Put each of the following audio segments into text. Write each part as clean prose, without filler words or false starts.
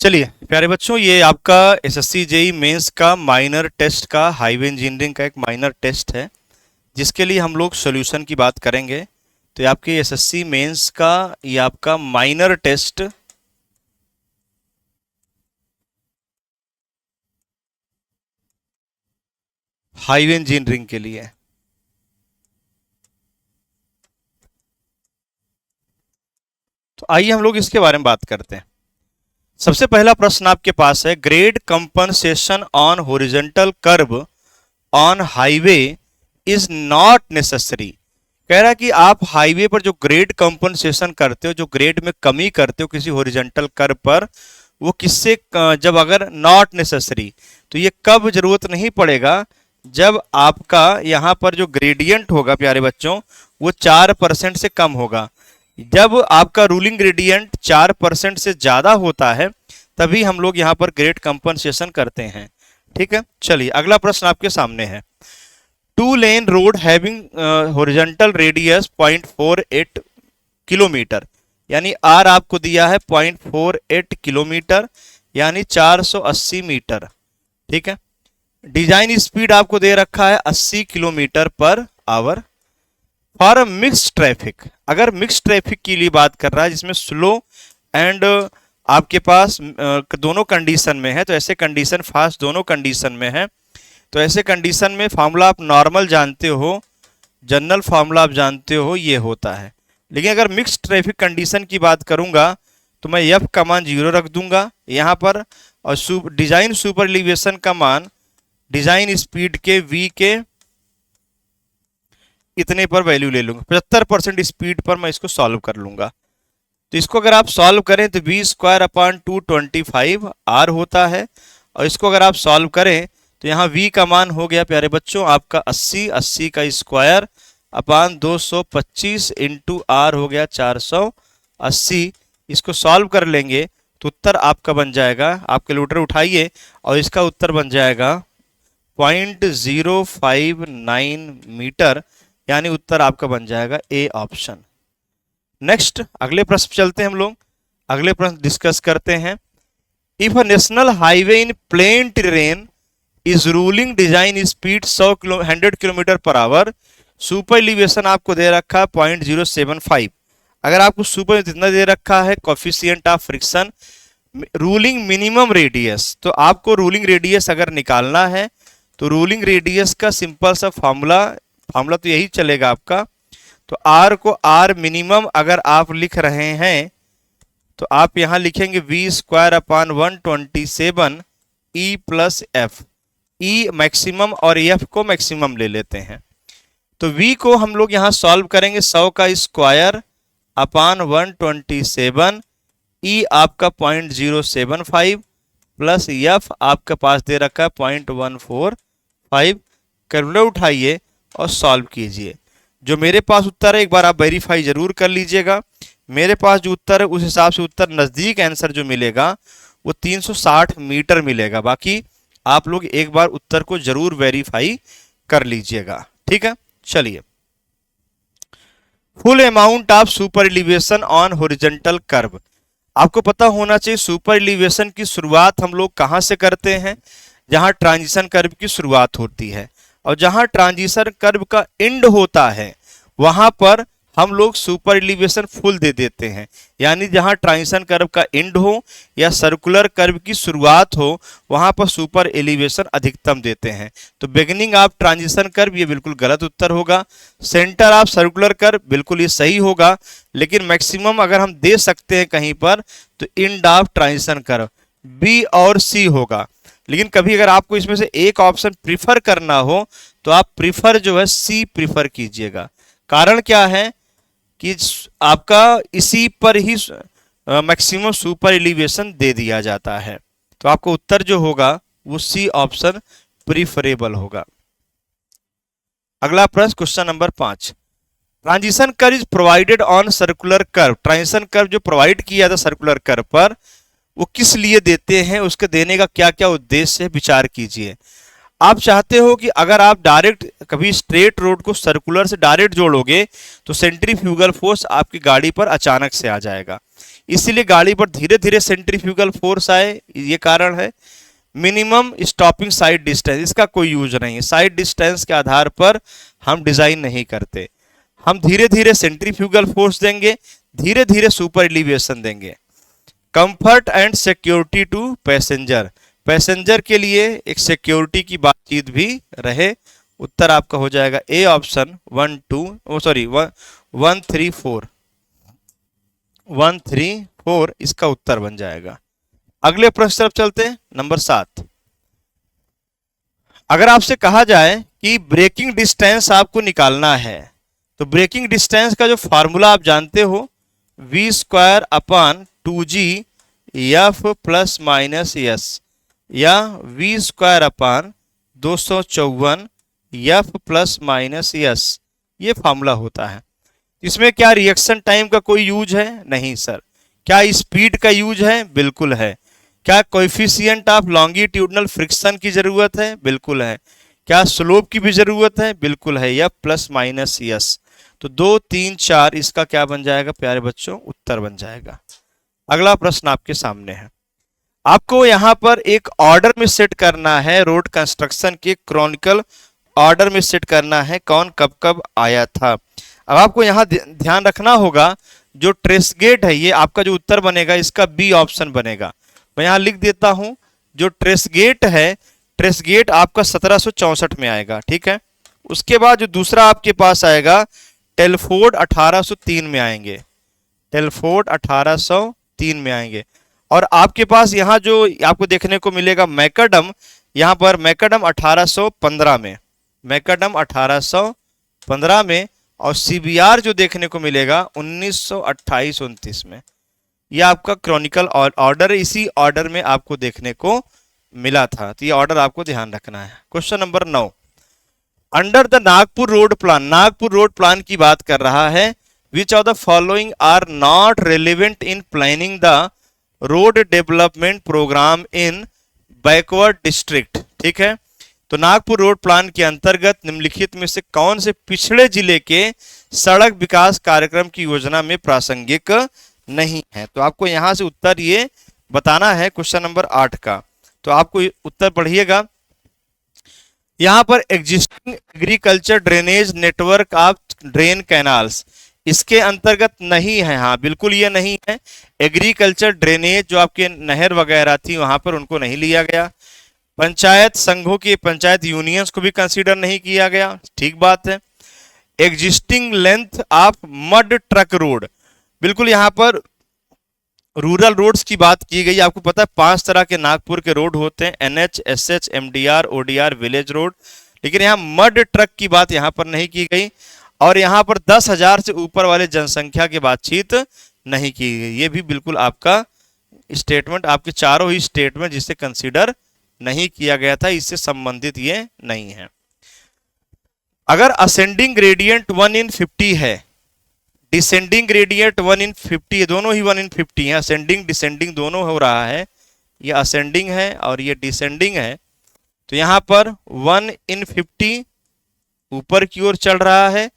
चलिए प्यारे बच्चों, ये आपका एसएससी जेई मेंस का माइनर टेस्ट का हाईवे इंजीनियरिंग का एक माइनर टेस्ट है, जिसके लिए हम लोग सॉल्यूशन की बात करेंगे। तो ये आपके एसएससी मेंस का ये आपका माइनर टेस्ट हाईवे इंजीनियरिंग के लिए है। तो आइए हम लोग इसके बारे में बात करते हैं। सबसे पहला प्रश्न आपके पास है, grade compensation on horizontal curve on highway is not necessary. कह रहा है कि आप हाईवे पर जो ग्रेड कंपनसेशन करते हो, जो ग्रेड में कमी करते हो किसी हॉरिजॉन्टल कर्व पर, वो किससे जब अगर नॉट नेसेसरी, तो ये कब जरूरत नहीं पड़ेगा, जब आपका यहाँ पर जो ग्रेडियंट होगा प्यारे बच्चों वो 4% से कम होगा। जब आपका रूलिंग ग्रेडियंट 4% से ज्यादा होता है तभी हम लोग यहाँ पर ग्रेड कंपनसेशन करते हैं। ठीक है, चलिए अगला प्रश्न आपके सामने है। 2 lane road having horizontal radius 0.48 kilometre, यानी आर आपको दिया है 0.48 किलोमीटर यानी 480 मीटर। ठीक है, डिजाइन स्पीड आपको दे रखा है 80 kilometre per our. For mix traffic, अगर मिक्स ट्रैफिक के लिए बात कर रहा है जिसमें स्लो एंड आपके पास दोनों कंडीशन में है, तो ऐसे कंडीशन फास्ट दोनों कंडीशन में है, तो ऐसे कंडीशन में फार्मूला आप नॉर्मल जानते हो, जनरल फार्मूला आप जानते हो, ये होता है। लेकिन अगर मिक्स ट्रैफिक कंडीशन की बात करूंगा तो मैं एफ का मान 0 रख दूंगा यहाँ पर, और डिजाइन सुपर एलिवेशन का मान डिजाइन स्पीड के वी के इतने पर वैल्यू ले लूंगा, 75% स्पीड पर मैं इसको सॉल्व कर लूंगा। तो इसको अगर आप सॉल्व करें तो v² / 225 r होता है, और इसको अगर आप सॉल्व करें तो यहाँ v का मान हो गया प्यारे बच्चों आपका 80, 80 का स्क्वायर / 225 इंटू r हो गया 480। इसको सॉल्व कर लेंगे तो उत्तर आपका बन जाएगा, आप कैलकुलेटर उठाइए और इसका उत्तर बन जाएगा 0.059 मीटर, यानी उत्तर आपका बन जाएगा ए ऑप्शन। नेक्स्ट अगले प्रश्न चलते हैं हम लोग, अगले प्रश्न डिस्कस करते हैं। If a national highway in plain terrain is ruling design speed 100 kilometre per hour, super elevation आपको दे रखा है 0.075। अगर आपको सुपर इतना दे रखा है coefficient of friction, ruling minimum radius, तो आपको रूलिंग रेडियस अगर निकालना है तो रूलिंग रेडियस का सिंपल सा फार्मूला तो यही चलेगा आपका। तो r को r मिनिमम अगर आप लिख रहे हैं तो आप यहां लिखेंगे v² / 127 e + f। e maximum और f को मैक्सिमम ले लेते हैं, तो v को हम लोग यहां सॉल्व करेंगे 100 का स्क्वायर / 127, e आपका 0.075 प्लस f आपके पास दे रखा है 0.145। कैलकुलेटर उठाइए और सॉल्व कीजिए। जो मेरे पास उत्तर है एक बार आप वेरीफाई जरूर कर लीजिएगा, मेरे पास जो उत्तर है उस हिसाब से उत्तर नजदीक आंसर जो मिलेगा वो 360 मीटर मिलेगा। बाकी आप लोग एक बार उत्तर को जरूर वेरीफाई कर लीजिएगा। ठीक है, चलिए full amount of super elevation on horizontal curve. आपको पता होना चाहिए सुपर एलिवेशन की शुरुआत हम लोग कहां से करते हैं, जहां ट्रांजिशन कर्व की शुरुआत होती है, और जहां ट्रांजिशन कर्व का एंड होता है वहां पर हम लोग सुपर एलिवेशन फुल दे देते हैं। यानी जहां ट्रांजिशन कर्व का एंड हो या सर्कुलर कर्व की शुरुआत हो वहां पर सुपर एलिवेशन अधिकतम देते हैं। तो बिगिनिंग ऑफ ट्रांजिशन कर्व ये बिल्कुल गलत उत्तर होगा, सेंटर ऑफ सर्कुलर कर्व बिल्कुल ये सही होगा, लेकिन मैक्सिमम अगर हम दे सकते हैं कहीं पर तो end of transition curve B और सी होगा। लेकिन कभी अगर आपको इसमें से एक ऑप्शन प्रीफर करना हो तो आप प्रीफर जो है सी प्रीफर कीजिएगा। कारण क्या है कि आपका इसी पर ही मैक्सिमम सुपर एलिवेशन दे दिया जाता है, तो आपका उत्तर जो होगा वो सी ऑप्शन प्रीफरेबल होगा। अगला प्रश्न question number 5, transition curve is provided on circular curve. Transition curve जो प्रोवाइड किया था सर्कुलर कर्व पर वो किस लिए देते हैं, उसके देने का क्या क्या उद्देश्य है, विचार कीजिए। आप चाहते हो कि अगर आप डायरेक्ट कभी स्ट्रेट रोड को सर्कुलर से डायरेक्ट जोड़ोगे तो सेंट्रीफ्यूगल फोर्स आपकी गाड़ी पर अचानक से आ जाएगा, इसीलिए गाड़ी पर धीरे धीरे सेंट्रीफ्यूगल फोर्स आए, ये कारण है। मिनिमम स्टॉपिंग साइड डिस्टेंस, इसका कोई यूज नहीं है। साइड डिस्टेंस के आधार पर हम डिजाइन नहीं करते, हम धीरे धीरे सेंट्रीफ्यूगल फोर्स देंगे, धीरे धीरे सुपर एलिवेशन देंगे। Comfort and security to passenger, passenger के लिए एक सिक्योरिटी की बातचीत भी रहे। उत्तर आपका हो जाएगा ए ऑप्शन 134 इसका उत्तर बन जाएगा। अगले प्रश्न तरफ चलते हैं, नंबर 7। अगर आपसे कहा जाए कि ब्रेकिंग डिस्टेंस आपको निकालना है, तो ब्रेकिंग डिस्टेंस का जो फार्मूला आप जानते हो, v²/2g f ± s या v²/254 f ± s, ये फार्मूला होता है। इसमें क्या रिएक्शन टाइम का कोई यूज है? नहीं सर। क्या स्पीड का यूज है? बिल्कुल है। क्या कोएफिशिएंट ऑफ लॉन्गिट्यूडनल फ्रिक्शन की जरूरत है? बिल्कुल है। क्या स्लोप की भी जरूरत है? बिल्कुल है। या ±s। तो 2, 3, 4 इसका क्या बन जाएगा प्यारे बच्चों? उत्तर बन जाएगा। अगला प्रश्न आपके सामने है, आपको यहां पर एक ऑर्डर में सेट करना है, रोड कंस्ट्रक्शन के क्रॉनिकल ऑर्डर में सेट करना है, कौन कब कब आया था। अब आपको यहां ध्यान रखना होगा, जो ट्रेस गेट है, ये आपका जो उत्तर बनेगा इसका बी ऑप्शन बनेगा। मैं यहां लिख देता हूं, जो ट्रेस गेट है, ट्रेस गेट आपका 1764 में आएगा, ठीक है। उसके बाद जो दूसरा आपके पास आएगा, टेलफोर्ड 1803 में आएंगे, टेलफोर्ड 1803 में आएंगे। और आपके पास यहाँ जो आपको देखने को मिलेगा मैकडम, यहाँ पर मैकडम 1815 में, मैकडम 1815 में, और सीबीआर जो देखने को मिलेगा 1928-29 में। यह आपका क्रॉनिकल ऑर्डर, इसी ऑर्डर में आपको देखने को मिला था, तो ये ऑर्डर आपको ध्यान रखना है। Question number 9, under the Nagpur road plan, Nagpur road plan की बात कर रहा है, which of the following are not relevant in planning the road development programme in backward district, ठीक है। तो नागपुर रोड प्लान के अंतर्गत निम्नलिखित में से कौन से पिछड़े जिले के सड़क विकास कार्यक्रम की योजना में प्रासंगिक नहीं है। तो आपको यहां से उत्तर ये बताना है क्वेश्चन नंबर 8 का। तो आपको उत्तर पढ़िएगा, यहां पर existing agriculture drainage network of drain canals इसके अंतर्गत नहीं है। हाँ बिल्कुल ये नहीं है। एग्रीकल्चर ड्रेनेज जो आपके नहर वगैरह थी वहां पर उनको नहीं लिया गया। पंचायत संघों की, पंचायत यूनियंस को भी कंसीडर नहीं किया गया, ठीक बात है। Existing length of mud truck road, बिल्कुल यहाँ पर रूरल रोड्स की बात की गई। आपको पता है 5 तरह के नागपुर के रोड होते हैं, NH, SH, MDR, ODR, village road, लेकिन यहाँ मड ट्रक की बात यहाँ पर नहीं की गई। और यहाँ पर 10,000 से ऊपर वाले जनसंख्या की बातचीत नहीं की गई। ये भी बिल्कुल आपका स्टेटमेंट, आपके चारों ही स्टेटमेंट जिसे कंसीडर नहीं किया गया था, इससे संबंधित ये नहीं है। अगर असेंडिंग ग्रेडियंट 1/50 है, डिसेंडिंग ग्रेडियंट 1/50, दोनों ही 1/50 है, असेंडिंग डिसेंडिंग दोनों हो रहा है, ये असेंडिंग है और ये डिसेंडिंग है, तो यहाँ पर 1/50 ऊपर की ओर चल रहा है,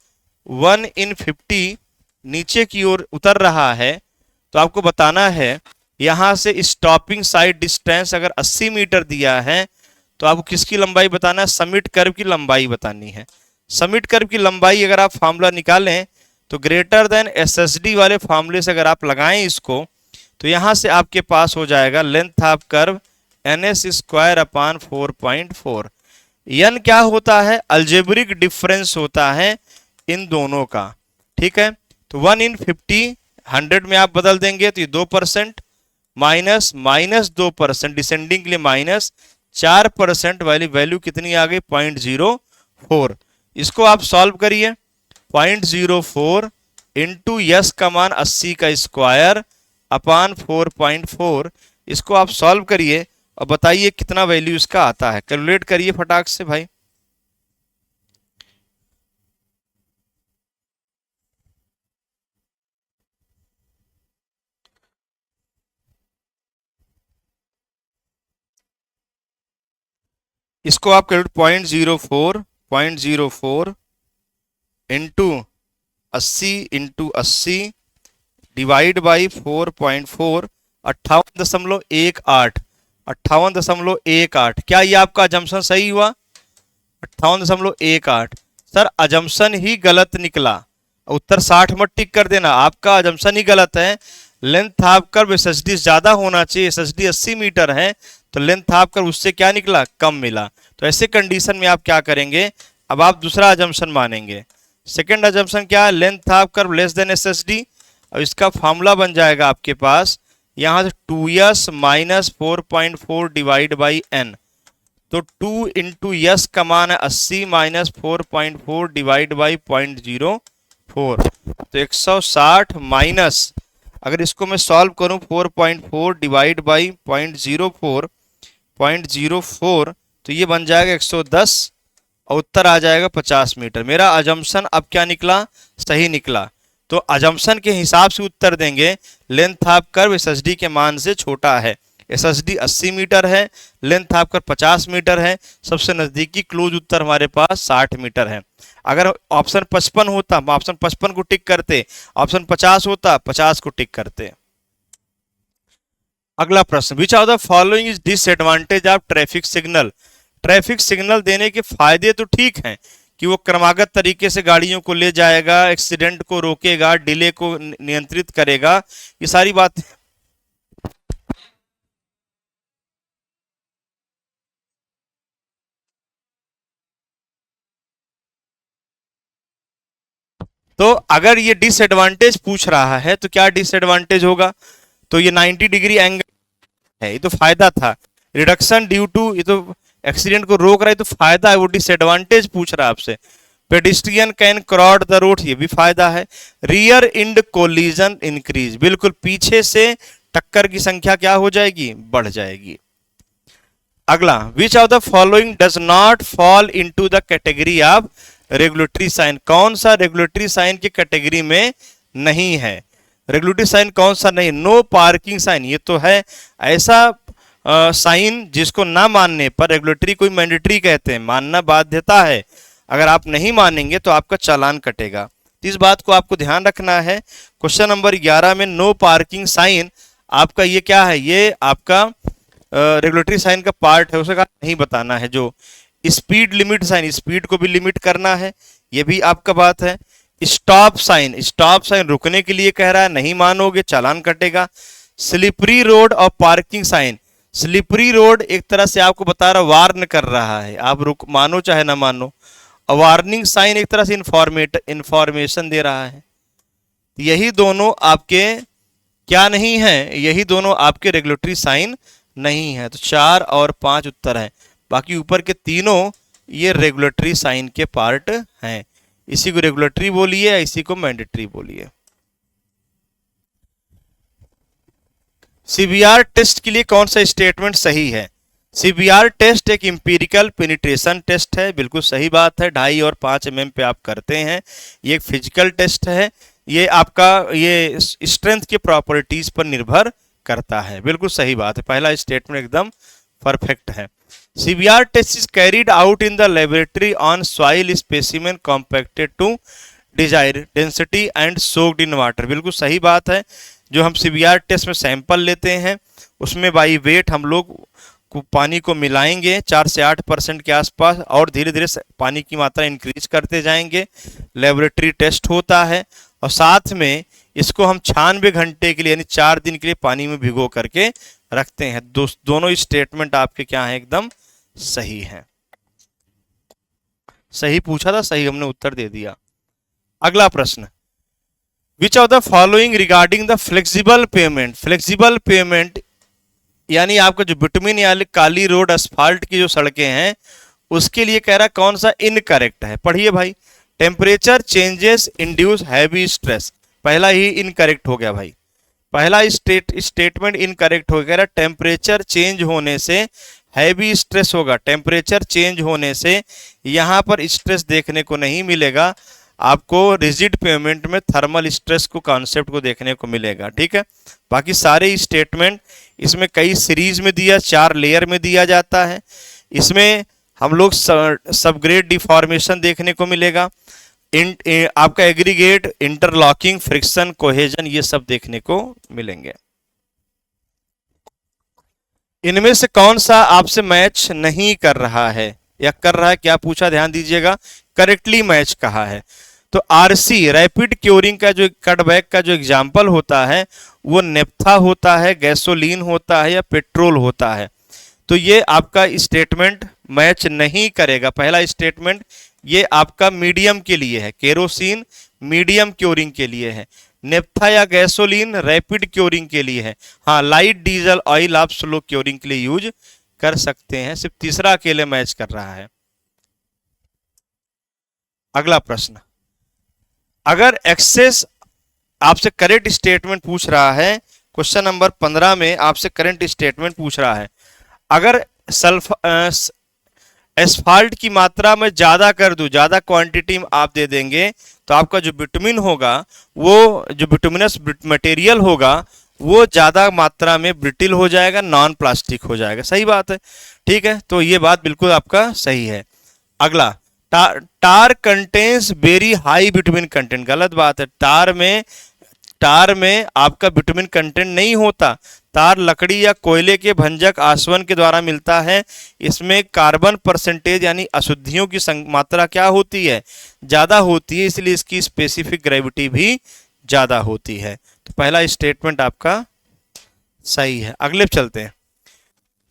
1/50 नीचे की ओर उतर रहा है। तो आपको बताना है यहां से स्टॉपिंग साइड डिस्टेंस अगर 80 मीटर दिया है, तो आपको किसकी लंबाई बताना है? समिट कर्व की लंबाई बतानी है। समिट कर्व की लंबाई अगर आप फार्मूला निकालें तो ग्रेटर देन SSD वाले फार्मूले से अगर आप लगाएं इसको, तो यहां से आपके पास हो जाएगा length of curve NS²/4.4। n क्या होता है? अलजेब्रिक डिफरेंस होता है इन दोनों का, ठीक है। तो 1/50 100 में आप बदल देंगे तो ये 2%, -2%, डिसेंडिंग के लिए -4% वाली वैल्यू कितनी आ गई? 0.04। इसको आप सॉल्व करिए, 0.04 इंटू यस का मान 80 का स्क्वायर अपान 4.4, इसको आप सॉल्व करिए और बताइए कितना वैल्यू इसका आता है। कैलकुलेट करिए फटाक से भाई। इसको आप calculate 0.04 into 80 into 80 divide by 4.4, 58.18, 58.18। क्या ये आपका अजम्पशन सही हुआ? 58.18। सर अजम्पशन ही गलत निकला, उत्तर 60 मत टिक कर देना, आपका अजम्पशन ही गलत है। Length half curve S S D ज्यादा होना चाहिए, एस एस डी 80 मीटर है, तो लेंथ हाफ कर्व उससे क्या निकला? कम मिला। तो ऐसे कंडीशन में आप क्या करेंगे? अब आप दूसरा अजम्पशन मानेंगे। सेकेंड अजम्पशन क्या है? Length half curve less than S S D. अब इसका फॉर्मूला बन जाएगा आपके पास यहां से 2s minus 4.4 divide by N. तो 2 इंटू यस का मान है 80 माइनस 4.4 डिवाइड बाई 0.04, तो 160 माइनस, अगर इसको मैं सॉल्व करूं 4.4 डिवाइड बाई 0.04, तो ये बन जाएगा 110 और उत्तर आ जाएगा 50 मीटर। मेरा अजम्पशन अब क्या निकला? सही निकला। तो अजम्पशन के हिसाब से उत्तर देंगे। लेंथ हाफ कर्व एसएसडी के मान से छोटा है, एसएसडी 80 मीटर है, लेंथ हाफ कर्व 50 मीटर है, सबसे नजदीकी क्लोज उत्तर हमारे पास 60 मीटर है। अगर ऑप्शन 55 होता, हम ऑप्शन 55 को टिक करते, ऑप्शन 50 होता, 50 को टिक करते। अगला प्रश्न, विच of the following is disadvantage of traffic signal. Traffic signal देने के फायदे तो ठीक हैं कि वो क्रमागत तरीके से गाड़ियों को ले जाएगा, एक्सीडेंट को रोकेगा, डिले को नियंत्रित करेगा, ये सारी बातें। तो अगर ये डिसएडवांटेज पूछ रहा है तो क्या डिसएडवांटेज होगा? तो ये 90 डिग्री एंगल है, ये तो फायदा था। रिडक्शन ड्यू टू, ये तो एक्सीडेंट को रोक रहा है, तो फायदा है। वो डिसएडवांटेज पूछ रहा है आपसे। Pedestrian can cross the road, ये भी फायदा है। रियर इंड कोलिजन इंक्रीज, बिल्कुल पीछे से टक्कर की संख्या क्या हो जाएगी? बढ़ जाएगी। अगला, which of the following does not fall into the category of regulatory sign. कौन सा रेगुलेटरी साइन की कैटेगरी में नहीं है? रेगुलेटरी साइन कौन सा नहीं? नो पार्किंग साइन, ये तो है ऐसा साइन जिसको ना मानने पर रेगुलेटरी कोई मैंडेटरी कहते हैं, मानना बाध्यता है। अगर आप नहीं मानेंगे तो आपका चालान कटेगा। तो इस बात को आपको ध्यान रखना है। क्वेश्चन नंबर 11 में नो पार्किंग साइन आपका ये क्या है? ये आपका रेगुलेटरी साइन का पार्ट है, उसका नहीं बताना है। जो स्पीड लिमिट साइन, स्पीड को भी लिमिट करना है, ये भी आपका बात है। स्टॉप साइन, स्टॉप साइन रुकने के लिए कह रहा है, नहीं मानोगे चालान कटेगा। स्लिपरी रोड और पार्किंग साइन, स्लिपरी रोड एक तरह से आपको बता रहा, वार्न कर रहा है, आप रुक मानो चाहे ना मानो। और वार्निंग साइन एक तरह से इंफॉर्मेशन दे रहा है। यही दोनों आपके क्या नहीं है? यही दोनों आपके रेगुलेटरी साइन नहीं है। तो 4 और 5 उत्तर है, बाकी ऊपर के तीनों ये रेगुलेटरी साइन के पार्ट हैं। इसी को रेगुलेटरी बोलिए, इसी को मैंडेटरी बोलिए। सीबीआर टेस्ट के लिए कौन सा स्टेटमेंट सही है? सीबीआर टेस्ट एक इंपीरिकल पेनिट्रेशन टेस्ट है, बिल्कुल सही बात है। 2.5 और 5 mm पे आप करते हैं। ये एक फिजिकल टेस्ट है, ये आपका ये स्ट्रेंथ की प्रॉपर्टीज पर निर्भर करता है, बिल्कुल सही बात है। पहला स्टेटमेंट एकदम परफेक्ट है। CBR test is carried out in the laboratory on soil specimen compacted to desired density and soaked in water, बिल्कुल सही बात है। जो हम सीबीआर टेस्ट में सैंपल लेते हैं उसमें बाई वेट हम लोग पानी को मिलाएंगे 4 से 8% के आसपास, और धीरे धीरे पानी की मात्रा इंक्रीज करते जाएंगे। लेबोरेटरी टेस्ट होता है, और साथ में इसको हम 96 घंटे के लिए यानी 4 दिन के लिए पानी में भिगो करके रखते हैं। दोनों स्टेटमेंट आपके क्या हैं? एकदम सही है। सही पूछा था, सही हमने उत्तर दे दिया। अगला प्रश्न, विच of the following regarding the flexible pavement. Flexible payment यानी आपका जो बिटुमिन या काली रोड असफाल्ट की जो सड़कें हैं उसके लिए कह रहा कौन सा इनकरेक्ट है? पढ़िए भाई। Temperature changes induce heavy stress, पहला ही इनकरेक्ट हो गया भाई, पहला स्टेटमेंट इनकरेक्ट हो गया। टेम्परेचर चेंज होने से हैवी स्ट्रेस होगा, टेम्परेचर चेंज होने से यहाँ पर स्ट्रेस देखने को नहीं मिलेगा, आपको रिजिड पेमेंट में थर्मल स्ट्रेस को कॉन्सेप्ट को देखने को मिलेगा। ठीक है, बाकी सारे स्टेटमेंट इसमें कई सीरीज में दिया, 4 लेयर में दिया जाता है। इसमें हम लोग सबग्रेड डिफॉर्मेशन देखने को मिलेगा। आपका एग्रीगेट, इंटरलॉकिंग, फ्रिक्शन, कोहेजन, ये सब देखने को मिलेंगे। इनमें से कौन सा आपसे मैच नहीं कर रहा है या कर रहा है, क्या पूछा, ध्यान दीजिएगा, करेक्टली मैच कहा है। तो आरसी रैपिड क्योरिंग का जो कटबैक का जो एग्जाम्पल होता है वो नेप्था होता है, गैसोलीन होता है या पेट्रोल होता है। तो ये आपका स्टेटमेंट मैच नहीं करेगा। पहला स्टेटमेंट ये आपका मीडियम के लिए है, केरोसिन मीडियम क्योरिंग के लिए है, नेप्था या गैसोलीन रैपिड क्योरिंग के लिए है। हाँ, लाइट डीजल ऑयल आप स्लो क्योरिंग के लिए यूज कर सकते हैं। सिर्फ तीसरा अकेले मैच कर रहा है। अगला प्रश्न, अगर एक्सेस आपसे करंट स्टेटमेंट पूछ रहा है, क्वेश्चन नंबर 15 में आपसे करंट स्टेटमेंट पूछ रहा है, अगर एस्फाल्ट की मात्रा में ज्यादा कर दूं, ज्यादा क्वांटिटी में आप दे देंगे, तो आपका जो बिटुमिन होगा, वो जो बिटुमिनस मटेरियल होगा वो ज्यादा मात्रा में ब्रिटिल हो जाएगा, नॉन प्लास्टिक हो जाएगा। सही बात है, ठीक है, तो ये बात बिल्कुल आपका सही है। अगला, tar contains very high vitamin content, गलत बात है। टार में आपका विटामिन कंटेंट नहीं होता। तार लकड़ी या कोयले के भंजक आसवन के द्वारा मिलता है। इसमें कार्बन परसेंटेज यानी अशुद्धियों की मात्रा क्या होती है, ज्यादा होती है, इसलिए इसकी स्पेसिफिक ग्रेविटी भी ज्यादा होती है। तो पहला स्टेटमेंट आपका सही है। अगले चलते हैं,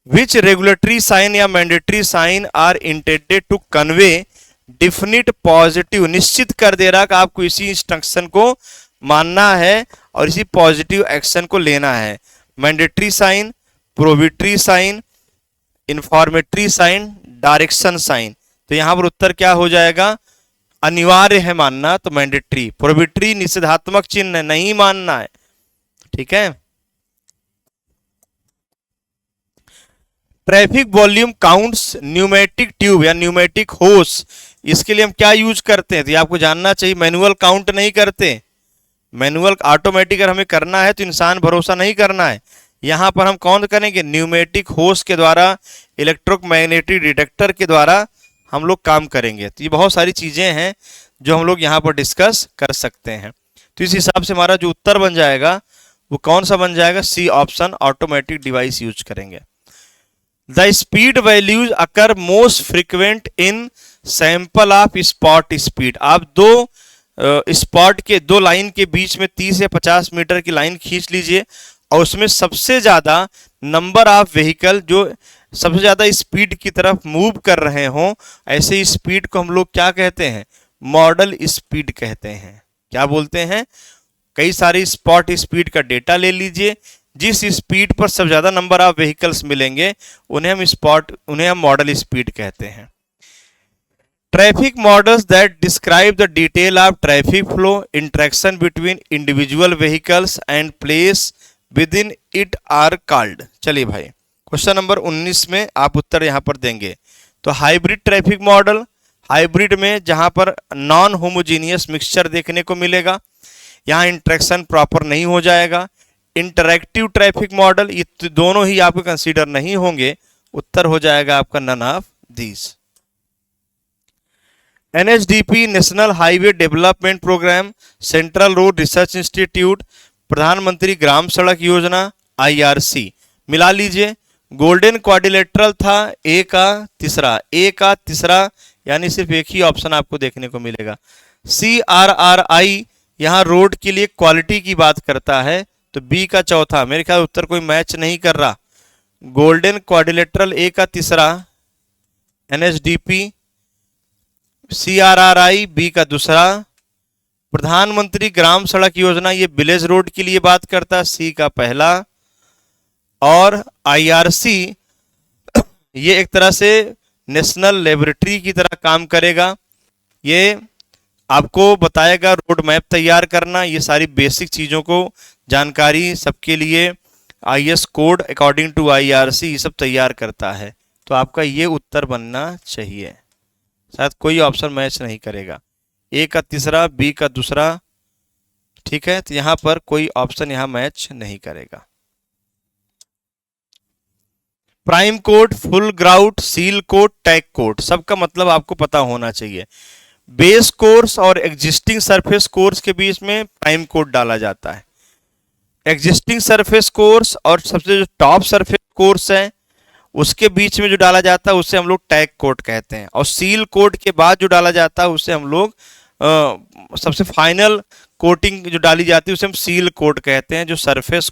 विच रेगुलेटरी साइन या mandatory sign are intended to convey definite positive, निश्चित कर दे रहा कि आपको इसी इंस्ट्रक्शन को मानना है और इसी पॉजिटिव एक्शन को लेना है। Mandatory sign, prohibitory sign, informatory sign, direction sign. तो यहां पर उत्तर क्या हो जाएगा, अनिवार्य है मानना, तो मैंडेटरी। प्रोहिबिटरी निषेधात्मक चिन्ह नहीं मानना है, ठीक है। Traffic volume counts pneumatic tube या न्यूमेटिक होस, इसके लिए हम क्या यूज करते हैं, तो ये आपको जानना चाहिए। मैनुअल काउंट नहीं करते, मैनुअल ऑटोमेटिक अगर हमें करना है तो इंसान भरोसा नहीं करना है। यहां पर हम कौन करेंगे, न्यूमेटिक होस के द्वारा, इलेक्ट्रोमैग्नेटिक डिटेक्टर के द्वारा हम लोग काम करेंगे। तो ये बहुत सारी चीजें हैं जो हम लोग यहाँ पर डिस्कस कर सकते हैं। तो इस हिसाब से हमारा जो उत्तर बन जाएगा वो कौन सा बन जाएगा, C option, automatic device use करेंगे। The speed values occur most frequent in sample of spot speed. आप दो स्पॉट के, दो लाइन के बीच में 30 या 50 मीटर की लाइन खींच लीजिए और उसमें सबसे ज्यादा नंबर ऑफ व्हीकल जो सबसे ज्यादा स्पीड की तरफ मूव कर रहे हों, ऐसे स्पीड को हम लोग क्या कहते हैं, मॉडल स्पीड कहते हैं। क्या बोलते हैं, कई सारी स्पॉट स्पीड का डेटा ले लीजिए, जिस स्पीड पर सबसे ज्यादा नंबर ऑफ व्हीकल्स मिलेंगे उन्हें हम मॉडल स्पीड कहते हैं। Traffic models that describe the detail of traffic flow, interaction between individual vehicles and place within it are called. चलिए भाई, क्वेश्चन नंबर 19 में आप उत्तर यहां पर देंगे। तो हाइब्रिड ट्रैफिक मॉडल, हाइब्रिड में जहां पर नॉन होमोजीनियस मिक्सचर देखने को मिलेगा, यहां इंटरेक्शन प्रॉपर नहीं हो जाएगा। इंटरैक्टिव ट्रैफिक मॉडल, ये दोनों ही आपको कंसीडर नहीं होंगे, उत्तर हो जाएगा आपका none of these. NHDP national highway development programme, central road research institute, प्रधानमंत्री ग्राम सड़क योजना, आईआरसी, मिला लीजिए। गोल्डन क्वाड्रिलेटरल था ए का तीसरा, यानी सिर्फ एक ही ऑप्शन आपको देखने को मिलेगा। CRRI यहां रोड के लिए क्वालिटी की बात करता है, तो बी का चौथा, मेरे ख्याल उत्तर कोई मैच नहीं कर रहा। गोल्डन क्वाड्रिलेटरल ए का तीसरा, एनएचडीपी, CRRI बी का दूसरा, प्रधानमंत्री ग्राम सड़क योजना ये विलेज रोड के लिए बात करता है, सी का पहला, और IRC ये एक तरह से नेशनल लेबोरेटरी की तरह काम करेगा। ये आपको बताएगा रोड मैप तैयार करना, ये सारी बेसिक चीज़ों को जानकारी सबके लिए IS code according to IRC ये सब तैयार करता है। तो आपका ये उत्तर बनना चाहिए, शायद कोई ऑप्शन मैच नहीं करेगा। ए का तीसरा, बी का दूसरा, ठीक है, तो यहां पर कोई ऑप्शन यहां मैच नहीं करेगा। Prime code, full grout, seal code, tag code, सबका मतलब आपको पता होना चाहिए। बेस कोर्स और एग्जिस्टिंग सरफेस कोर्स के बीच में प्राइम कोट डाला जाता है। एग्जिस्टिंग सरफेस कोर्स और सबसे जो टॉप सरफेस कोर्स है उसके बीच में जो डाला जाता है उसे हम लोग टैग कोट कहते हैं, और सील कोट के बाद जो डाला जाता है उसे हम लोग सबसे फाइनल कोटिंग जो डाली जाती है उसे हम सील कोट कहते हैं, जो सरफेस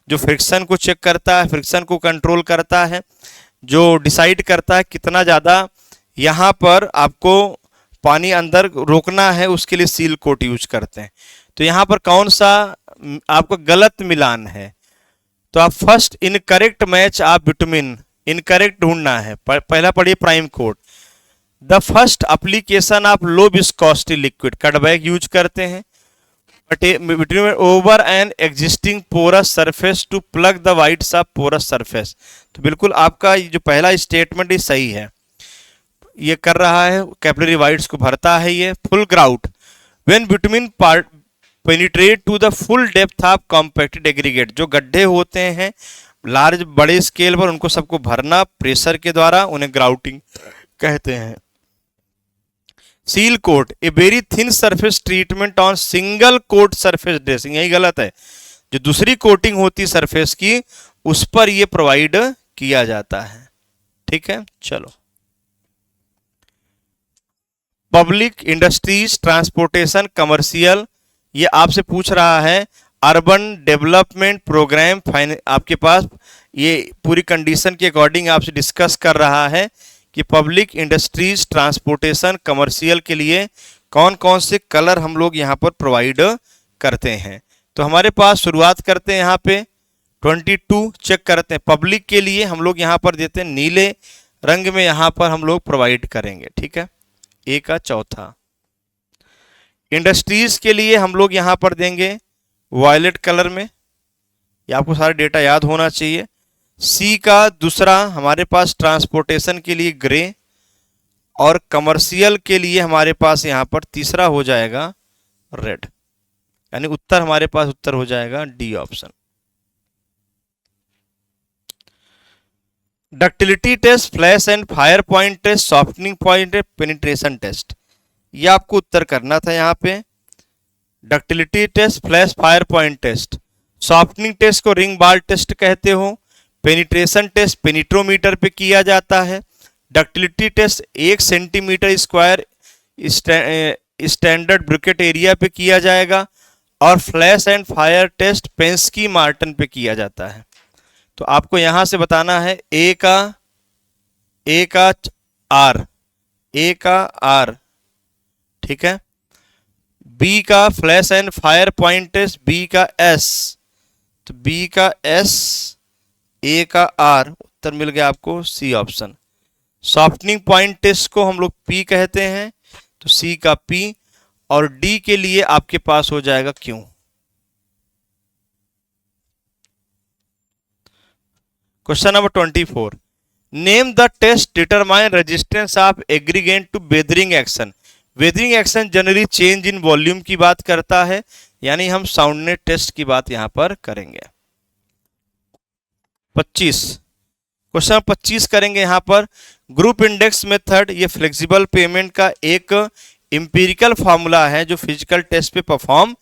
जो फ्रिक्शन को चेक करता है, फ्रिक्शन को कंट्रोल करता है, जो डिसाइड करता है कितना ज़्यादा यहाँ पर आपको पानी अंदर रोकना है, उसके लिए सील कोट यूज करते हैं। तो यहाँ पर कौन सा आपका गलत मिलान है, तो आप फर्स्ट इनकरेक्ट मैच आप बिटवीन इनकरेक्ट ढूंढना है। पहला पढ़िए prime coat. The first application of low viscosity liquid cutback use करते हैं between over an existing porous surface to plug the voids of porous surface. तो बिल्कुल आपका जो पहला स्टेटमेंट ही सही है, ये कर रहा है कैपिलरी वाइड्स को भरता है ये। Full grout when between part penetrate to the full depth of compacted aggregate, जो गड्ढे होते हैं लार्ज बड़े स्केल पर उनको सबको भरना प्रेशर के द्वारा, उन्हें ग्राउटिंग कहते हैं। Seal cot a very thin surface treatment on single quote surface dressing, यही गलत है, जो दूसरी कोटिंग होती है सरफेस की उस पर यह प्रोवाइड किया जाता है। ठीक है, चलो। पब्लिक, इंडस्ट्रीज, ट्रांसपोर्टेशन, कमर्शियल, ये आपसे पूछ रहा है अर्बन डेवलपमेंट प्रोग्राम आपके पास ये पूरी कंडीशन के अकॉर्डिंग आपसे डिस्कस कर रहा है कि पब्लिक, इंडस्ट्रीज, ट्रांसपोर्टेशन, कमर्शियल के लिए कौन कौन से कलर हम लोग यहाँ पर प्रोवाइड करते हैं। तो हमारे पास शुरुआत करते हैं यहाँ पे 22 चेक करते हैं। पब्लिक के लिए हम लोग यहाँ पर देते हैं नीले रंग में, यहाँ पर हम लोग प्रोवाइड करेंगे। ठीक है, ए का चौथा। इंडस्ट्रीज के लिए हम लोग यहाँ पर देंगे वायलेट कलर में, ये आपको सारा डेटा याद होना चाहिए। सी का दूसरा हमारे पास ट्रांसपोर्टेशन के लिए ग्रे, और कमर्शियल के लिए हमारे पास यहाँ पर तीसरा हो जाएगा रेड, यानी उत्तर हमारे पास उत्तर हो जाएगा D option. Ductility test, flash and fire point test, softening point test, penetration test, ये आपको उत्तर करना था यहाँ पे। Ductility test, flash fire point test, softening test को रिंग बाल टेस्ट कहते हो, पेनिट्रेशन टेस्ट पेनिट्रोमीटर पे किया जाता है, ductility test 1 centimetre square standard bracket area पे किया जाएगा, और flash and fire test Pensky Marten पे किया जाता है। तो आपको यहां से बताना है ए का आर, ठीक है, बी का flash and fire point test, B का एस, तो बी का एस, ए का आर, उत्तर मिल गया आपको C option. Softening point test को हम लोग पी कहते हैं, तो सी का पी, और डी के लिए आपके पास हो जाएगा क्यों। Question number 24, name the test determine resistance of aggregate to weathering action. Weathering action generally change in volume की बात करता है, यानी हम साउंडनेस टेस्ट की बात यहां पर करेंगे। 25, क्वेश्चन 25 करेंगे यहां पर ग्रुप इंडेक्स मेथड, ये फ्लेक्सिबल पेमेंट का एक इंपीरिकल फॉर्मूला है जो फिजिकल टेस्ट पे परफॉर्म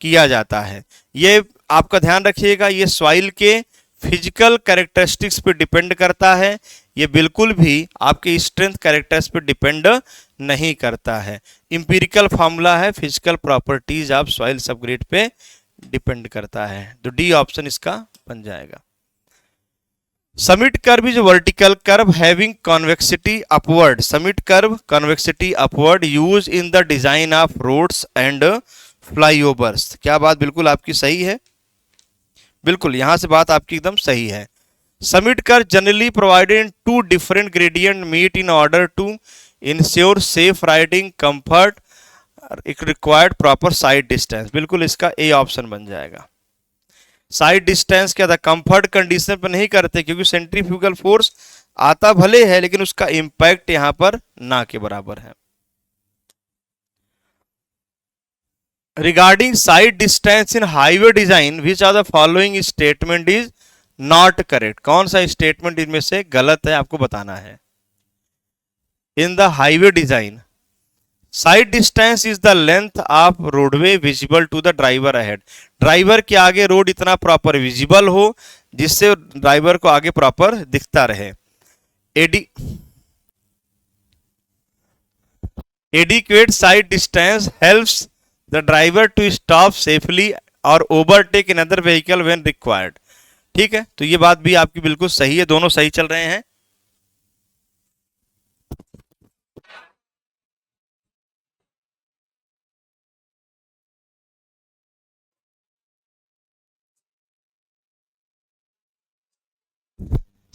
किया जाता है। ये आपका ध्यान रखिएगा, ये सॉइल के फिजिकल कैरेक्टरिस्टिक्स पे डिपेंड करता है, ये बिल्कुल भी आपके स्ट्रेंथ कैरेक्टर्स पे डिपेंड नहीं करता है। इंपीरिकल फॉर्मूला है, physical properties of soil subgrade पे डिपेंड करता है, तो डी ऑप्शन इसका बन जाएगा। Summit curve is vertical curve having convexity upward, summit curve convexity upward use in the design of roads and flyovers. क्या बात बिल्कुल आपकी सही है, बिल्कुल यहां से बात आपकी एकदम सही है। Summit curve generally provided in 2 different gradient meet in order to ensure safe riding comfort, it required proper side distance, बिल्कुल इसका ए ऑप्शन बन जाएगा। साइड डिस्टेंस क्या था, कंफर्ट कंडीशन पर नहीं करते क्योंकि सेंट्रीफ्यूगल फोर्स आता भले है लेकिन उसका इंपैक्ट यहां पर ना के बराबर है। Regarding side distance in highway design which are the following statement is not correct, कौन सा स्टेटमेंट इनमें से गलत है आपको बताना है। In the highway design side distance is the length of roadway visible to the driver ahead. Driver के आगे रोड इतना प्रॉपर विजिबल हो जिससे ड्राइवर को आगे प्रॉपर दिखता रहे। Ad adequate sight distance helps the driver to stop safely और overtake in other vehicle when required. ठीक है, तो ये बात भी आपकी बिल्कुल सही है, दोनों सही चल रहे हैं।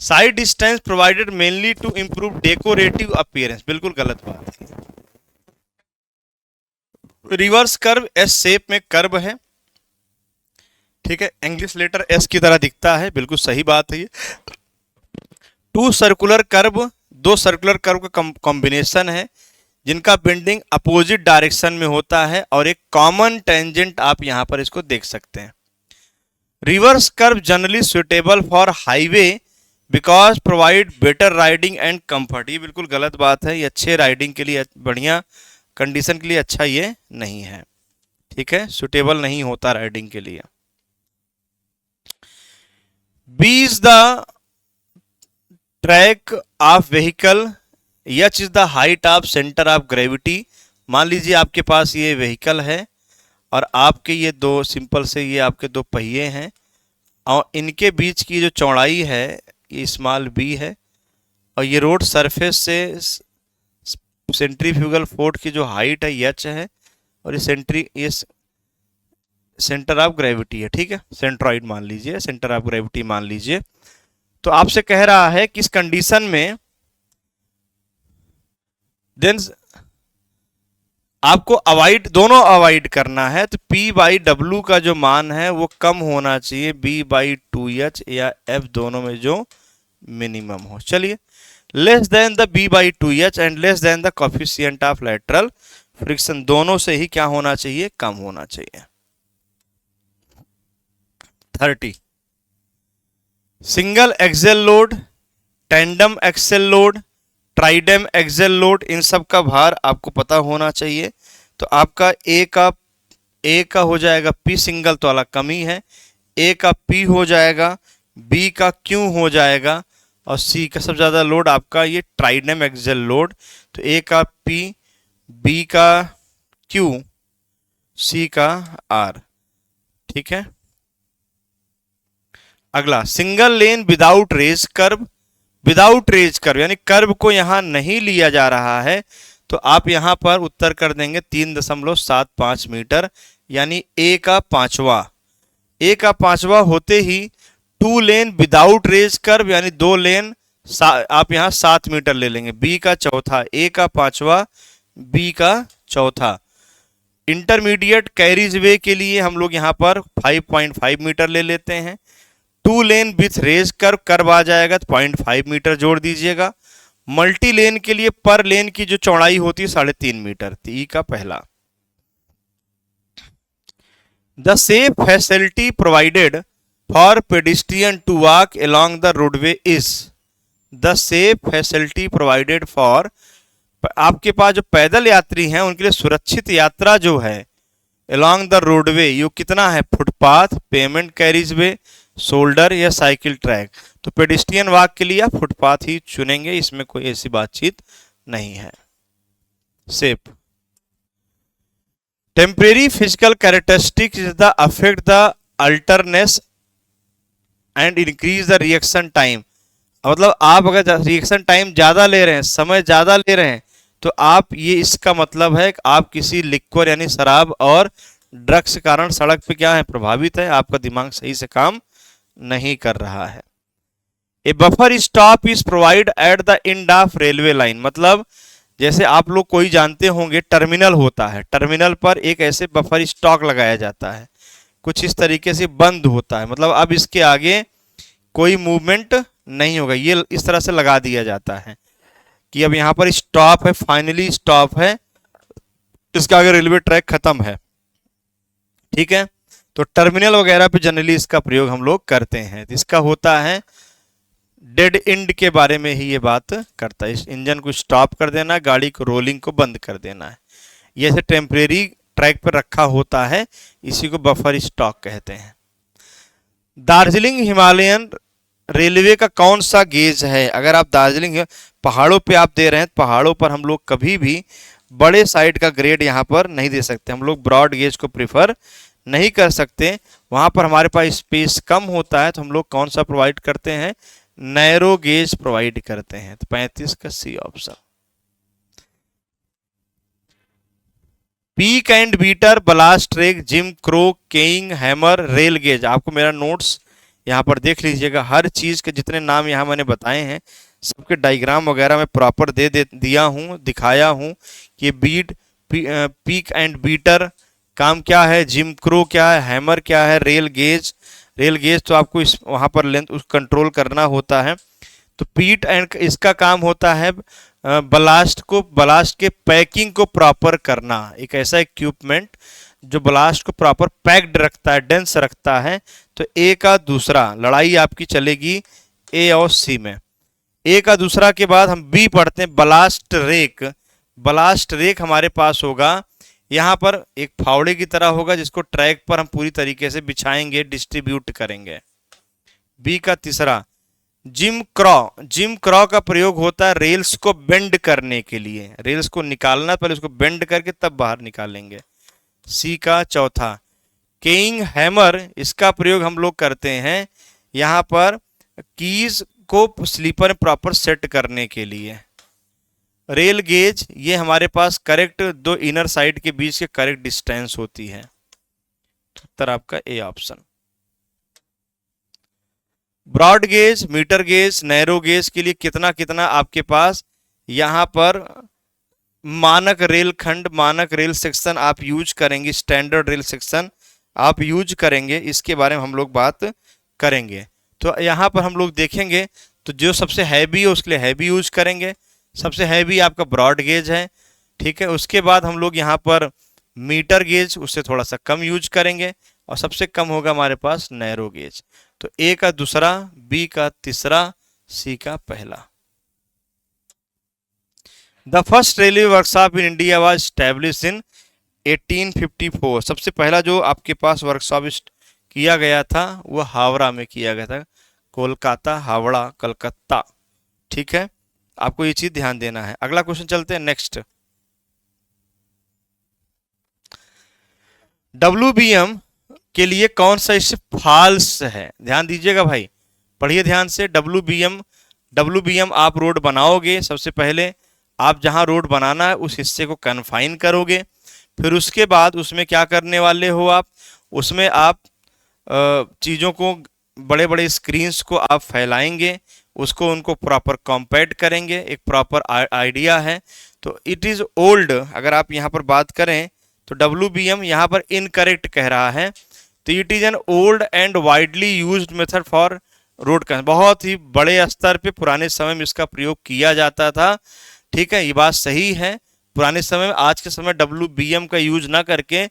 Side distance provided mainly to improve decorative appearance, बिल्कुल गलत बात है। रिवर्स कर्व एस शेप में कर्व है, ठीक है, इंग्लिश लेटर एस की तरह दिखता है, बिल्कुल सही बात है ये। टू सर्कुलर कर्व, दो सर्कुलर कर्व का कॉम्बिनेशन है जिनका बेंडिंग अपोजिट डायरेक्शन में होता है और एक कॉमन टेंजेंट आप यहां पर इसको देख सकते हैं। Reverse curve generally suitable for highway because provide better riding and comfort, ये बिल्कुल गलत बात है, ये अच्छे राइडिंग के लिए, बढ़िया कंडीशन के लिए अच्छा ये नहीं है, ठीक है, सुटेबल नहीं होता राइडिंग के लिए। B is the track of vehicle, H is the height of centre of gravity. मान लीजिए आपके पास ये व्हीकल है और आपके ये दो सिंपल से ये आपके दो पहिए हैं और इनके बीच की जो चौड़ाई है ये स्मॉल बी है और ये रोड सरफेस से सेंट्रीफ्यूगल फोर्स की जो हाइट है एच है और ये सेंटर ऑफ ग्रेविटी है, ठीक है, सेंट्रॉइड मान लीजिए, सेंटर ऑफ ग्रेविटी मान लीजिए। तो आपसे कह रहा है कि इस कंडीशन में देन आपको अवॉइड, दोनों अवॉइड करना है, तो P बाई डब्ल्यू का जो मान है वो कम होना चाहिए B बाई 2H या F दोनों में जो मिनिमम हो। चलिए, less than the B by 2H and less than the coefficient of lateral friction, दोनों से ही क्या होना चाहिए, कम होना चाहिए। 30 single axle load, tandem axle load, tridem axle load, इन सब का भार आपको पता होना चाहिए। तो आपका ए का हो जाएगा P सिंगल तो वाला कम ही है, ए का P हो जाएगा, B का Q हो जाएगा और C का सबसे ज़्यादा लोड आपका ये ट्राइडेम एक्सेल लोड। तो ए का P, B का Q, C का R, ठीक है। अगला single lane without raise curve, without raise curve यानी कर्व को यहां नहीं लिया जा रहा है, तो आप यहां पर उत्तर कर देंगे 3.75 मीटर, यानी ए का पांचवा होते ही two lane without raise curve यानी दो लेन आप यहां 7 मीटर ले लेंगे। बी का चौथा, ए का पांचवा, बी का चौथा। इंटरमीडिएट कैरीज वे के लिए हम लोग यहां पर 5.5 मीटर ले लेते हैं। Two lane with raise curve आ जाएगा तो 0.5 मीटर जोड़ दीजिएगा। मल्टी लेन के लिए पर लेन की जो चौड़ाई होती है 3.5 मीटर, ई का पहला। The safe facility provided for pedestrian to walk along the roadway is, the safe facility provided for, आपके पास जो पैदल यात्री हैं उनके लिए सुरक्षित यात्रा जो है अलोंग द रोडवे, ये कितना है, फुटपाथ, पेमेंट कैरिज वे, शोल्डर या साइकिल ट्रैक। तो पेडिस्ट्रियन वॉक के लिए आप फुटपाथ ही चुनेंगे, इसमें कोई ऐसी बातचीत नहीं है। Safe temporary physical characteristics is the affect the alertness and increase the reaction time, मतलब आप अगर रिएक्शन टाइम ज्यादा ले रहे हैं, समय ज्यादा ले रहे हैं, तो आप ये इसका मतलब है कि आप किसी लिक्वर यानी शराब और ड्रग्स के कारण सड़क पे क्या है, प्रभावित है, आपका दिमाग सही से काम नहीं कर रहा है। ए buffer stop is provide at the end of railway line, मतलब जैसे आप लोग कोई जानते होंगे टर्मिनल होता है, टर्मिनल पर एक ऐसे बफर स्टॉक लगाया जाता है, कुछ इस तरीके से बंद होता है, मतलब अब इसके आगे कोई मूवमेंट नहीं होगा, ये इस तरह से लगा दिया जाता है कि अब यहाँ पर स्टॉप है, फाइनली स्टॉप है, इसका आगे रेलवे ट्रैक खत्म है, ठीक है। तो टर्मिनल वगैरह पे जनरली इसका प्रयोग हम लोग करते हैं। इसका होता है डेड एंड के बारे में ही ये बात करता है, इस इंजन को स्टॉप कर देना, गाड़ी को रोलिंग को बंद कर देना है। ये ऐसे टेम्परेरी ट्रैक पर रखा होता है, इसी को बफर स्टॉक कहते हैं। दार्जिलिंग हिमालयन रेलवे का कौन सा गेज है? अगर आप दार्जिलिंग पहाड़ों पे आप दे रहे हैं, पहाड़ों पर हम लोग कभी भी बड़े साइड का ग्रेड यहाँ पर नहीं दे सकते, हम लोग ब्रॉड गेज को प्रिफर नहीं कर सकते, वहाँ पर हमारे पास स्पेस कम होता है, तो हम लोग कौन सा प्रोवाइड करते हैं? नैरो गेज प्रोवाइड करते हैं। तो 35 का C option. Pick and beater, blast track, Jim Crow, keying hammer, rail gauge. आपको मेरा नोट्स यहाँ पर देख लीजिएगा, हर चीज के जितने नाम यहाँ मैंने बताए हैं सबके डायग्राम वगैरह मैं प्रॉपर दिया हूँ, दिखाया हूँ कि पीक एंड बीटर काम क्या है, जिम क्रो क्या है, हैमर क्या है, रेल गेज तो आपको इस वहाँ पर लेंथ उस कंट्रोल करना होता है। तो पीट एंड इसका काम होता है ब्लास्ट के पैकिंग को प्रॉपर करना, एक ऐसा इक्विपमेंट जो ब्लास्ट को प्रॉपर पैक्ड रखता है, डेंस रखता है। तो ए का दूसरा लड़ाई आपकी चलेगी ए और सी में। ए का दूसरा के बाद हम बी पढ़ते हैं, ब्लास्ट रेक। ब्लास्ट रेक हमारे पास होगा, यहाँ पर एक फावड़े की तरह होगा जिसको ट्रैक पर हम पूरी तरीके से बिछाएंगे, डिस्ट्रीब्यूट करेंगे। बी का तीसरा जिम क्रॉ का प्रयोग होता है रेल्स को बेंड करने के लिए, रेल्स को निकालना, पहले उसको बेंड करके तब बाहर निकालेंगे। सी का चौथा केइंग हैमर, इसका प्रयोग हम लोग करते हैं यहाँ पर कीज को स्लीपर में प्रॉपर सेट करने के लिए। रेल गेज ये हमारे पास करेक्ट दो इनर साइड के बीच के करेक्ट डिस्टेंस होती है। उत्तर आपका A option. Broad gauge, metre gauge, narrow gauge के लिए कितना कितना आपके पास यहाँ पर मानक रेल खंड, मानक रेल सेक्शन आप यूज करेंगे, स्टैंडर्ड रेल सेक्शन आप यूज करेंगे, इसके बारे में हम लोग बात करेंगे। तो यहाँ पर हम लोग देखेंगे तो जो सबसे हैवी है उसके लिए हैवी यूज करेंगे, सबसे हैवी आपका ब्रॉड गेज है, ठीक है। उसके बाद हम लोग यहाँ पर मीटर गेज उससे थोड़ा सा कम यूज करेंगे और सबसे कम होगा हमारे पास नैरो गेज। तो ए का दूसरा, बी का तीसरा, सी का पहला। The first railway workshop in India was established in 1854। सबसे पहला जो आपके पास वर्कशॉप किया गया था वह हावड़ा में किया गया था, कोलकाता, हावड़ा, कलकत्ता, ठीक है। आपको ये चीज ध्यान देना है। अगला क्वेश्चन चलते हैं नेक्स्ट। WBM के लिए कौन सा इससे फॉल्स है? ध्यान दीजिएगा भाई, पढ़िए ध्यान से। WBM आप रोड बनाओगे, सबसे पहले आप जहां रोड बनाना है उस हिस्से को कन्फाइन करोगे, फिर उसके बाद उसमें क्या करने वाले हो आप, उसमें आप चीज़ों को, बड़े बड़े स्क्रीन्स को आप फैलाएंगे, उसको उनको प्रॉपर कॉम्पैक्ट करेंगे, एक प्रॉपर आइडिया है। तो इट इज़ ओल्ड, अगर आप यहाँ पर बात करें तो WBM यहाँ पर इनकरेक्ट कह रहा है। तो it is an old and widely used method for road का, बहुत ही बड़े स्तर पे पुराने समय में इसका प्रयोग किया जाता था, ठीक है। ये बात सही है, पुराने समय में, आज के समय WBM का यूज ना करके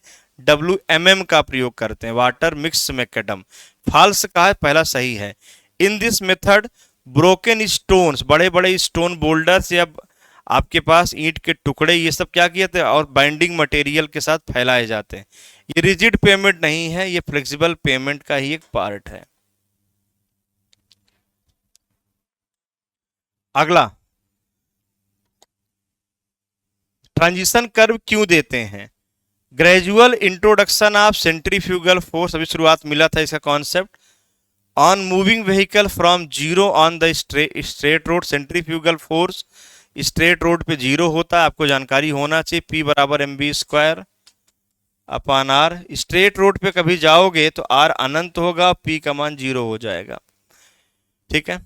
WMM का प्रयोग करते हैं, वाटर मिक्स मैकेडम। फॉल्स का है, पहला सही है। In this method broken stones, बड़े बड़े स्टोन बोल्डर्स या आपके पास ईंट के टुकड़े, ये सब क्या किए थे और बाइंडिंग मटेरियल के साथ फैलाए जाते हैं। ये रिजिड पेमेंट नहीं है, ये फ्लेक्सिबल पेमेंट का ही एक पार्ट है। अगला, ट्रांजिशन कर्व क्यों देते हैं? Gradual introduction of centrifugal force, अभी शुरुआत मिला था इसका concept. On moving vehicle from zero on the straight road, centrifugal force straight road पे जीरो होता है, आपको जानकारी होना चाहिए। P बराबर mv² upon R। Straight road पे कभी जाओगे तो R अनंत होगा, P का मान 0 हो जाएगा, ठीक है।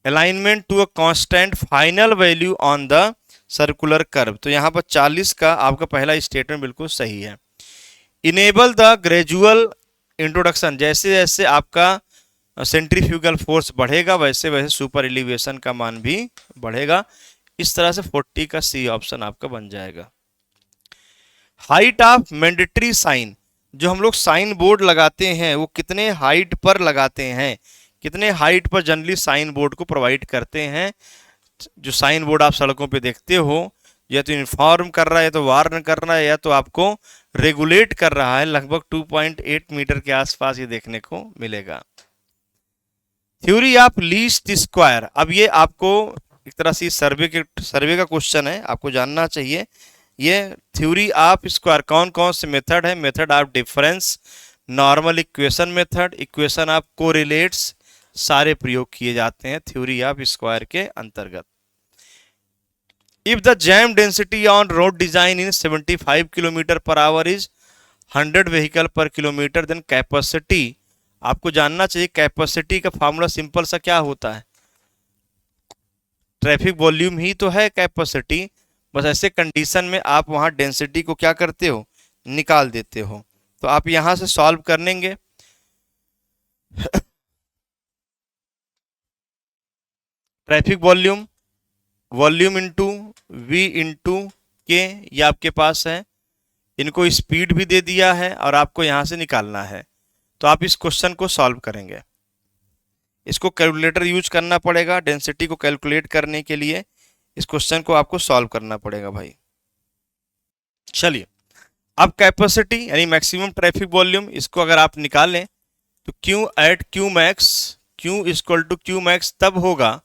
Alignment to a constant final value on the circular curve, तो यहाँ पर 40 का आपका पहला स्टेटमेंट बिल्कुल सही है। इनेबल द ग्रेजुअल इंट्रोडक्शन, जैसे जैसे आपका सेंट्रीफ्यूगल फोर्स बढ़ेगा वैसे वैसे सुपर एलिवेशन का मान भी बढ़ेगा। इस तरह से 40 का सी ऑप्शन आपका बन जाएगा। हाइट ऑफ मैंडेटरी साइन, जो हम लोग साइन बोर्ड लगाते हैं वो कितने हाइट पर लगाते हैं, कितने हाइट पर जनरली साइन बोर्ड को प्रोवाइड करते हैं? जो साइन बोर्ड आप सड़कों पे देखते हो या तो इन्फॉर्म कर रहा है, या तो वार्न कर रहा है, या तो आपको रेगुलेट कर रहा है। लगभग 2.8 मीटर के आसपास ये देखने को मिलेगा। थ्योरी ऑफ लीस्ट स्क्वायर, अब ये आपको एक तरह से सर्वे का क्वेश्चन है, आपको जानना चाहिए ये थ्योरी ऑफ स्क्वायर कौन कौन से मेथड है। Method of difference, normal equation method, equation of correlates, सारे प्रयोग किए जाते हैं थ्योरी ऑफ स्क्वायर के अंतर्गत। If the jam density on road design in 75 kilometre per our is 100 vehicle पर किलोमीटर, देन कैपेसिटी, आपको जानना चाहिए कैपेसिटी का फॉर्मूला सिंपल सा क्या होता है, ट्रैफिक वॉल्यूम ही तो है कैपेसिटी। बस ऐसे कंडीशन में आप वहां डेंसिटी को क्या करते हो, निकाल देते हो। तो आप यहां से सॉल्व करेंगे traffic volume, volume into V into K, ये आपके पास है। इनको स्पीड भी दे दिया है और आपको यहां से निकालना है। तो आप इस क्वेश्चन को सॉल्व करेंगे। इसको कैलकुलेटर यूज करना पड़ेगा डेंसिटी को कैलकुलेट करने के लिए। इस क्वेश्चन को आपको सॉल्व करना पड़ेगा भाई। चलिए, अब कैपेसिटी यानी मैक्सिमम ट्रैफिक वॉल्यूम, इसको अगर आप निकालें तो Q at Q max, Q equal to Q max तब होगा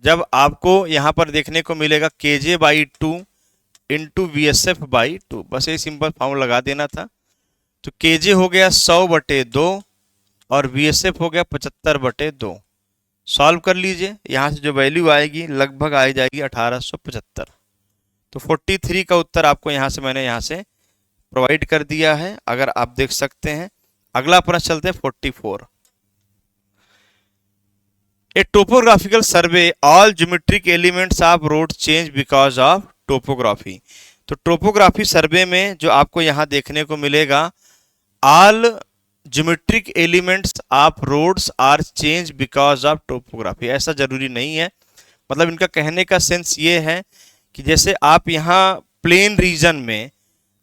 जब आपको यहां पर देखने को मिलेगा KJ/2 इंटू VSF/2। बस ये सिंपल फॉर्मूला लगा देना था। तो KJ हो गया 100/2 और VSF हो गया 75/2। सॉल्व कर लीजिए, यहां से जो वैल्यू आएगी लगभग आ जाएगी 1875। तो 43 का उत्तर आपको यहां से मैंने यहां से प्रोवाइड कर दिया है, अगर आप देख सकते हैं। अगला प्रश्न चलते हैं 44। A topographical survey, all geometric elements of road change because of topography. तो टोपोग्राफी सर्वे में जो आपको यहां देखने को मिलेगा, all geometric elements of roads are change because of topography. ऐसा जरूरी नहीं है, मतलब इनका कहने का सेंस ये है कि जैसे आप यहाँ प्लेन रीजन में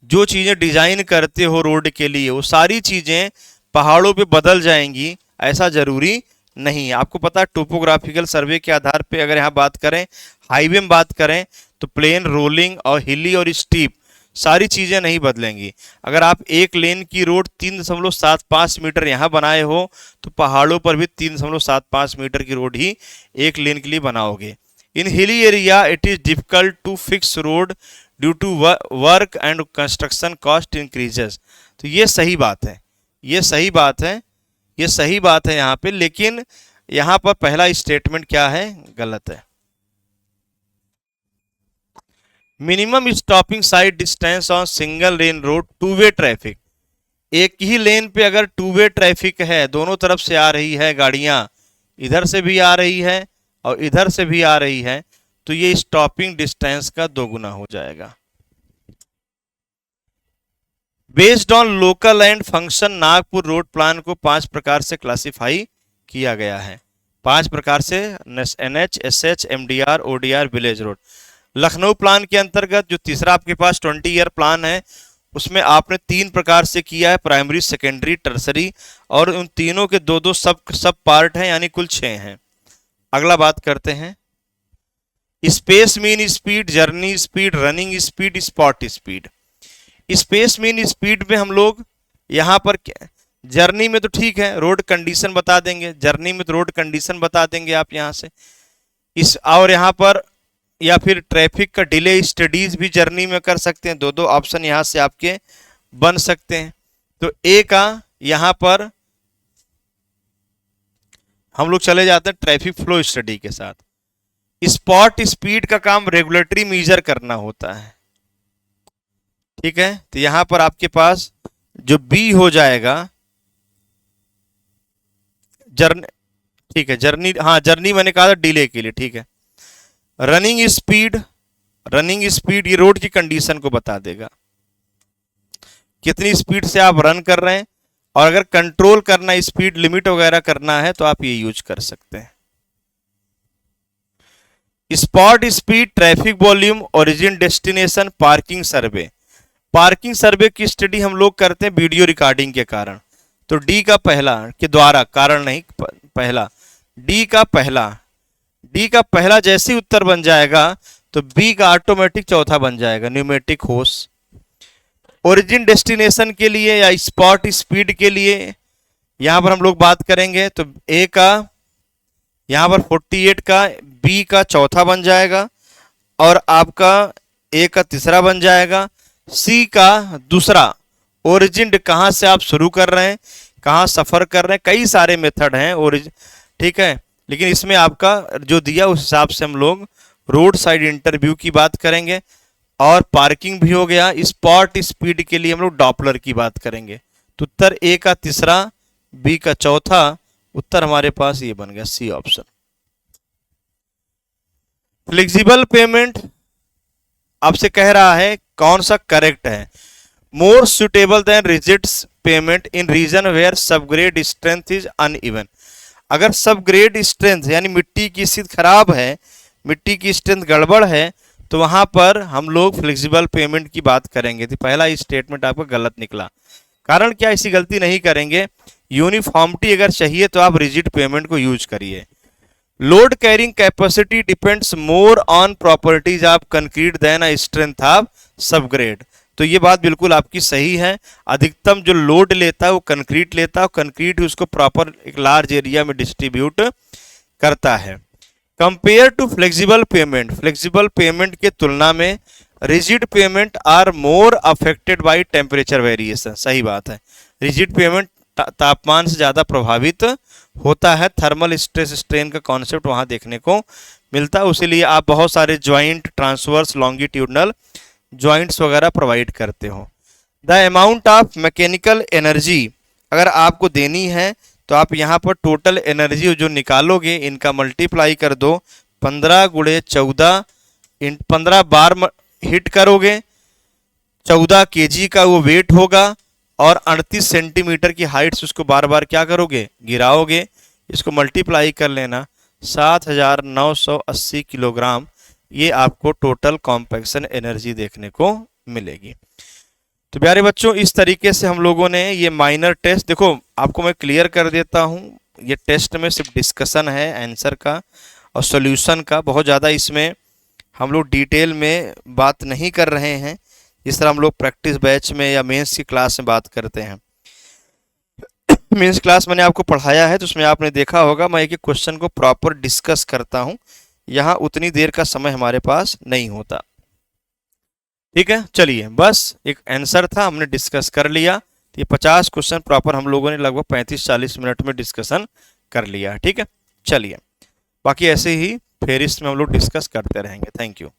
जो चीजें डिजाइन करते हो रोड के लिए, वो सारी चीजें पहाड़ों पे बदल जाएंगी, ऐसा जरूरी नहीं है। आपको पता है टोपोग्राफिकल सर्वे के आधार पे अगर यहाँ बात करें, हाईवे में बात करें, तो प्लेन, रोलिंग और हिली और स्टीप सारी चीजें नहीं बदलेंगी। अगर आप एक लेन की रोड 3.75 मीटर यहाँ बनाए हो, तो पहाड़ों पर भी 3.75 मीटर की रोड ही एक लेन के लिए बनाओगे। In hilly area it is difficult to fix road due to work and construction cost increases. तो ये सही बात है, ये सही बात है, ये सही बात है यहाँ पे, लेकिन यहाँ पर पहला स्टेटमेंट क्या है, गलत है। Minimum stopping side distance on single lane road two way traffic, एक ही लेन पे अगर टू वे ट्रैफिक है, दोनों तरफ से आ रही है गाड़ियां, इधर से भी आ रही है और इधर से भी आ रही है, तो ये स्टॉपिंग डिस्टेंस का 2 गुना हो जाएगा। Based on local and function, Nagpur road plan को 5 प्रकार से क्लासिफाई किया गया है। 5 प्रकार से, NH, SH, MDR, ODR, village road. Lucknow plan के अंतर्गत जो तीसरा आपके पास 20 ईयर प्लान है, उसमें आपने 3 प्रकार से किया है, प्राइमरी, सेकेंडरी, टर्सरी, और उन तीनों के 2-2 सब पार्ट हैं, यानी कुल 6 हैं। अगला बात करते हैं space mean speed, journey speed, running speed, spot speed. Space mean speed में हम लोग यहाँ पर जर्नी में तो ठीक है, रोड कंडीशन बता देंगे, जर्नी में तो रोड कंडीशन बता देंगे आप यहाँ से इस, और यहाँ पर या फिर ट्रैफिक का डिले स्टडीज भी जर्नी में कर सकते हैं। 2-2 ऑप्शन यहाँ से आपके बन सकते हैं। तो ए का यहाँ पर हम लोग चले जाते हैं ट्रैफिक फ्लो स्टडी के साथ। स्पॉट स्पीड का काम रेगुलेटरी मेजर करना होता है, ठीक है। तो यहां पर आपके पास जो बी हो जाएगा जर्नी, ठीक है, जर्नी, हाँ जर्नी मैंने कहा था डिले के लिए, ठीक है। रनिंग स्पीड, रनिंग स्पीड ये रोड की कंडीशन को बता देगा, कितनी स्पीड से आप रन कर रहे हैं, और अगर कंट्रोल करना, स्पीड लिमिट वगैरह करना है तो आप ये यूज कर सकते हैं। Spot speed, traffic volume, origin destination, parking survey. Parking survey की स्टडी हम लोग करते हैं वीडियो रिकॉर्डिंग के कारण। तो डी का पहला के द्वारा, कारण नहीं, पहला डी का पहला जैसे ही उत्तर बन जाएगा तो बी का ऑटोमेटिक चौथा बन जाएगा, न्यूमेटिक होस। ओरिजिन डेस्टिनेशन के लिए या स्पॉट स्पीड के लिए यहां पर हम लोग बात करेंगे, तो ए का यहां पर 48 का बी का चौथा बन जाएगा, और आपका ए का तीसरा बन जाएगा, सी का दूसरा। ओरिजिन कहां से आप शुरू कर रहे हैं, कहां सफर कर रहे हैं, कई सारे मेथड हैं ओरिजिन, ठीक है, लेकिन इसमें आपका जो दिया उस हिसाब से हम लोग रोड साइड इंटरव्यू की बात करेंगे, और पार्किंग भी हो गया। स्पॉट स्पीड के लिए हम लोग डॉपलर की बात करेंगे। तो उत्तर ए का तीसरा, बी का चौथा, उत्तर हमारे पास ये बन गया सी ऑप्शन। फ्लेक्सिबल पेमेंट आपसे कह रहा है कौन सा करेक्ट है। More suitable than rigid pavement in region where subgrade strength is uneven. अगर सबग्रेड स्ट्रेंथ यानी मिट्टी की स्थिति खराब है, मिट्टी की स्ट्रेंथ गड़बड़ है, तो वहां पर हम लोग फ्लेक्सिबल पेमेंट की बात करेंगे। तो पहला स्टेटमेंट आपका गलत निकला। कारण क्या, ऐसी गलती नहीं करेंगे। यूनिफॉर्मिटी अगर चाहिए तो आप रिजिड पेमेंट को यूज करिए। Load carrying capacity depends more on properties of concrete than a strength of subgrade. तो ये बात बिल्कुल आपकी सही है। अधिकतम जो लोड लेता है वो कंक्रीट लेता है, और कंक्रीट उसको प्रॉपर एक लार्ज एरिया में डिस्ट्रीब्यूट करता है। Compare to flexible pavement, flexible pavement के तुलना में rigid pavement are more affected by temperature variation. सही बात है, रिजिड पेमेंट तापमान से ज़्यादा प्रभावित होता है। थर्मल स्ट्रेस स्ट्रेन का कॉन्सेप्ट वहाँ देखने को मिलता है, उसीलिए आप बहुत सारे ज्वाइंट, ट्रांसवर्स, लॉन्गिट्यूडनल ज्वाइंट्स वगैरह प्रोवाइड करते हो। The amount of mechanical energy अगर आपको देनी है तो आप यहाँ पर टोटल एनर्जी जो निकालोगे इनका मल्टीप्लाई कर दो, 15 × 14 15 बार हिट करोगे, 14 kg का वो वेट होगा, और 38 सेंटीमीटर की हाइट से उसको बार बार क्या करोगे, गिराओगे। इसको मल्टीप्लाई कर लेना, 7980 किलोग्राम, ये आपको टोटल कॉम्पैक्शन एनर्जी देखने को मिलेगी। तो प्यारे बच्चों, इस तरीके से हम लोगों ने ये माइनर टेस्ट, देखो आपको मैं क्लियर कर देता हूँ, ये टेस्ट में सिर्फ डिस्कशन है आंसर का और सॉल्यूशन का। बहुत ज़्यादा इसमें हम लोग डिटेल में बात नहीं कर रहे हैं, जिस तरह हम लोग प्रैक्टिस बैच में या मेंस की क्लास में बात करते हैं। मेंस क्लास मैंने आपको पढ़ाया है तो उसमें आपने देखा होगा मैं एक क्वेश्चन को प्रॉपर डिस्कस करता हूँ। यहाँ उतनी देर का समय हमारे पास नहीं होता। ठीक है, चलिए, बस एक आंसर था, हमने डिस्कस कर लिया। तो ये 50 क्वेश्चन प्रॉपर हम लोगों ने लगभग 35-40 मिनट में डिस्कशन कर लिया। ठीक है, चलिए, बाकी ऐसे ही फेरिस्ट में हम लोग डिस्कस करते रहेंगे। Thank you.